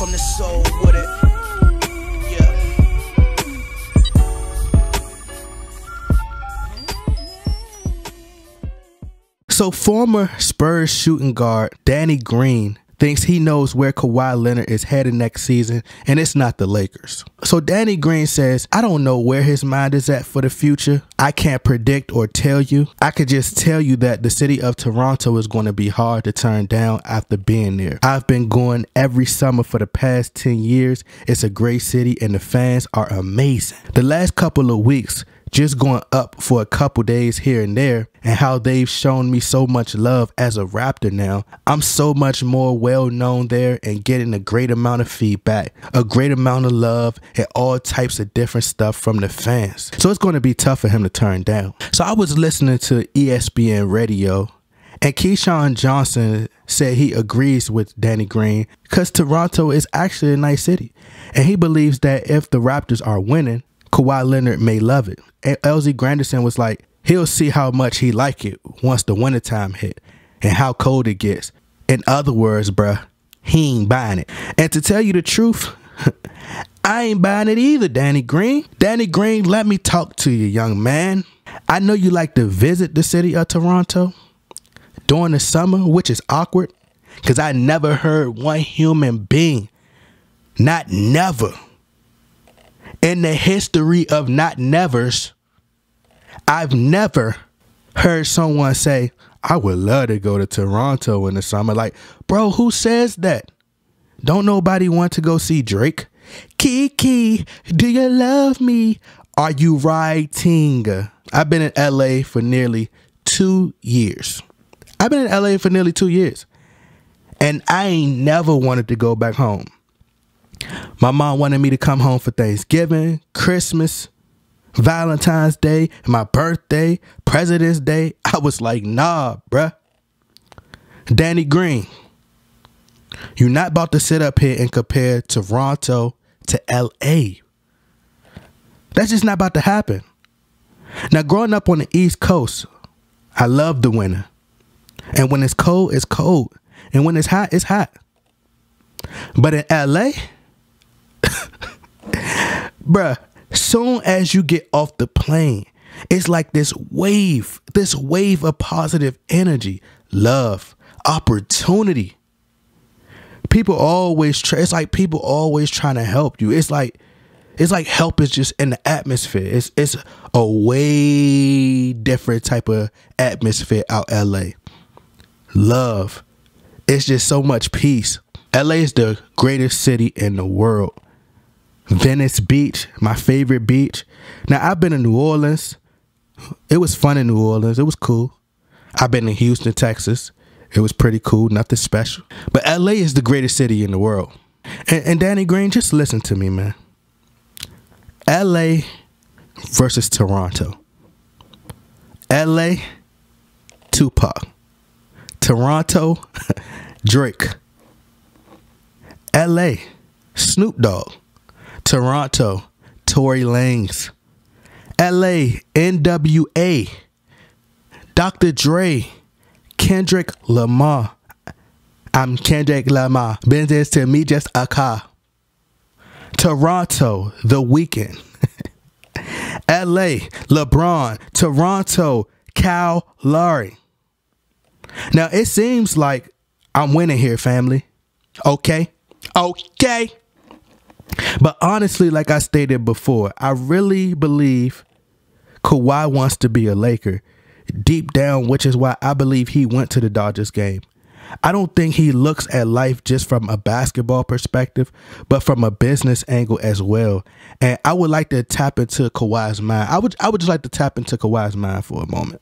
from the soul with it. Yeah. So former Spurs shooting guard Danny Green thinks he knows where Kawhi Leonard is headed next season, and it's not the Lakers. So Danny Green says, I don't know where his mind is at for the future. I can't predict or tell you. I could just tell you that the city of Toronto is going to be hard to turn down after being there. I've been going every summer for the past 10 years. It's a great city and the fans are amazing. The last couple of weeks, just going up for a couple days here and there, and how they've shown me so much love as a Raptor now. I'm so much more well known there and getting a great amount of feedback, a great amount of love, and all types of different stuff from the fans. So it's going to be tough for him to turn down. So I was listening to ESPN radio, and Keyshawn Johnson said he agrees with Danny Green because Toronto is actually a nice city, and he believes that if the Raptors are winning, Kawhi Leonard may love it. And LZ Granderson was like, he'll see how much he like it once the wintertime hit and how cold it gets. In other words, bruh, he ain't buying it. And to tell you the truth, I ain't buying it either, Danny Green. Danny Green, let me talk to you, young man. I know you like to visit the city of Toronto during the summer, which is awkward because I never heard one human being, not never, in the history of not nevers, I've never heard someone say, I would love to go to Toronto in the summer. Like, bro, who says that? Don't nobody want to go see Drake? Kiki, do you love me? Are you writing? I've been in LA for nearly 2 years. And I ain't never wanted to go back home. My mom wanted me to come home for Thanksgiving, Christmas, Valentine's Day, my birthday, President's Day. I was like, nah, bruh. Danny Green, you're not about to sit up here and compare Toronto to LA. That's just not about to happen. Now, growing up on the East Coast, I love the winter. And when it's cold, it's cold. And when it's hot, it's hot. But in LA, bruh, soon as you get off the plane, it's like this wave of positive energy, love, opportunity. People always it's like people always trying to help you. It's like help is just in the atmosphere. It's a way different type of atmosphere out LA. Love. It's just so much peace. LA is the greatest city in the world. Venice Beach, my favorite beach. Now, I've been in New Orleans. It was fun in New Orleans. It was cool. I've been in Houston, Texas. It was pretty cool. Nothing special. But LA is the greatest city in the world. And Danny Green, just listen to me, man. LA versus Toronto. LA, Tupac. Toronto, Drake. LA, Snoop Dogg. Toronto, Tory Lanez. LA, NWA. Dr. Dre. Kendrick Lamar. I'm Kendrick Lamar. Business to me just a car. Toronto, The Weeknd. LA, LeBron. Toronto, Kyle Lowry. Now, it seems like I'm winning here, family. Okay? Okay. But honestly, like I stated before, I really believe Kawhi wants to be a Laker deep down, which is why I believe he went to the Dodgers game. I don't think he looks at life just from a basketball perspective, but from a business angle as well. And I would like to tap into Kawhi's mind. I would just like to tap into Kawhi's mind for a moment,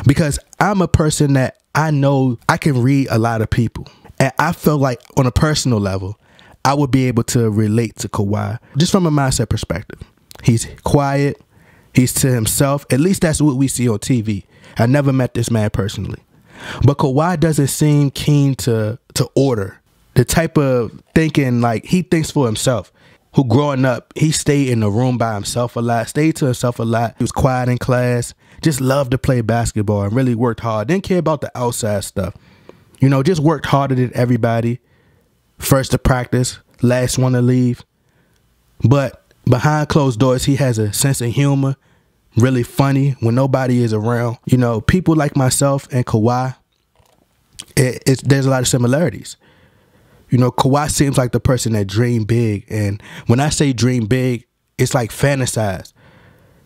because I'm a person that I know I can read a lot of people. And I feel like on a personal level, I would be able to relate to Kawhi just from a mindset perspective. He's quiet. He's to himself. At least that's what we see on TV. I never met this man personally. But Kawhi doesn't seem keen to order. The type of thinking, like, he thinks for himself. Who growing up, he stayed in the room by himself a lot, stayed to himself a lot. He was quiet in class, just loved to play basketball and really worked hard. Didn't care about the outside stuff. You know, just worked harder than everybody. First to practice, last one to leave. But behind closed doors, he has a sense of humor, really funny when nobody is around. You know, people like myself and Kawhi, there's a lot of similarities. You know, Kawhi seems like the person that dream big. And when I say dream big, it's like fantasize.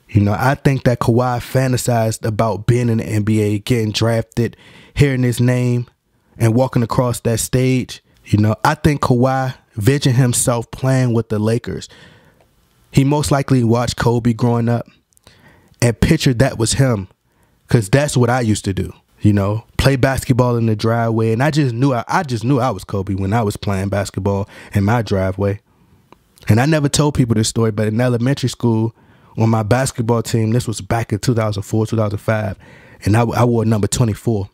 You know, I think that Kawhi fantasized about being in the NBA, getting drafted, hearing his name, and walking across that stage. You know, I think Kawhi visioned himself playing with the Lakers. He most likely watched Kobe growing up and pictured that was him, because that's what I used to do. You know, play basketball in the driveway, and I just knew I was Kobe when I was playing basketball in my driveway. And I never told people this story, but in elementary school, on my basketball team, this was back in 2004, 2005, and I wore number 24.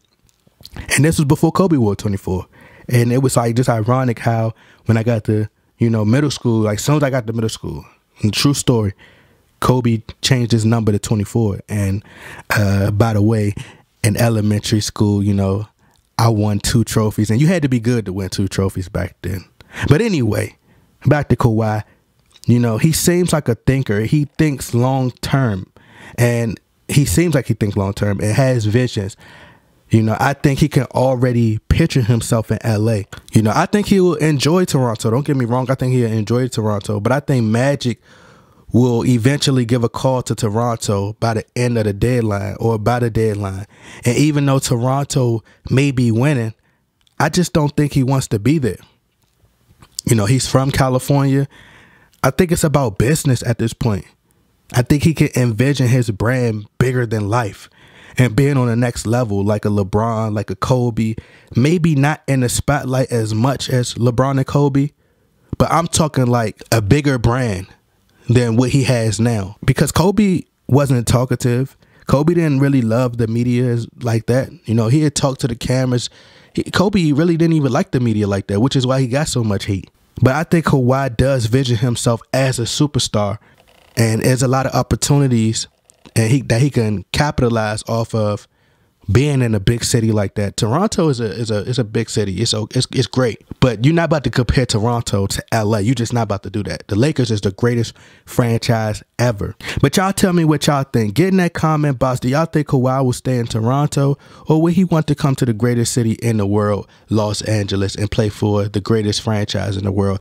And this was before Kobe wore 24. And it was like just ironic how when I got to, you know, middle school, like as soon as I got to middle school, and true story, Kobe changed his number to 24. And by the way, in elementary school, you know, I won 2 trophies, and you had to be good to win 2 trophies back then. But anyway, back to Kawhi. You know, he seems like a thinker. He thinks long term, and he seems like he thinks long term and has visions. You know, I think he can already picture himself in LA. You know, I think he will enjoy Toronto. Don't get me wrong. I think he'll enjoy Toronto, but I think Magic will eventually give a call to Toronto by the end of the deadline or by the deadline. And even though Toronto may be winning, I just don't think he wants to be there. You know, he's from California. I think it's about business at this point. I think he can envision his brand bigger than life and being on the next level, like a LeBron, like a Kobe. Maybe not in the spotlight as much as LeBron and Kobe, but I'm talking like a bigger brand than what he has now. Because Kobe wasn't talkative. Kobe didn't really love the media like that. You know, he had talked to the cameras. Kobe really didn't even like the media like that, which is why he got so much heat. But I think Kawhi does vision himself as a superstar, and there's a lot of opportunities and that he can capitalize off of being in a big city like that. Toronto is a big city. It's great, but you're not about to compare Toronto to LA. You're just not about to do that. The Lakers is the greatest franchise ever. But y'all tell me what y'all think. Get in that comment box. Do y'all think Kawhi will stay in Toronto, or will he want to come to the greatest city in the world, Los Angeles, and play for the greatest franchise in the world?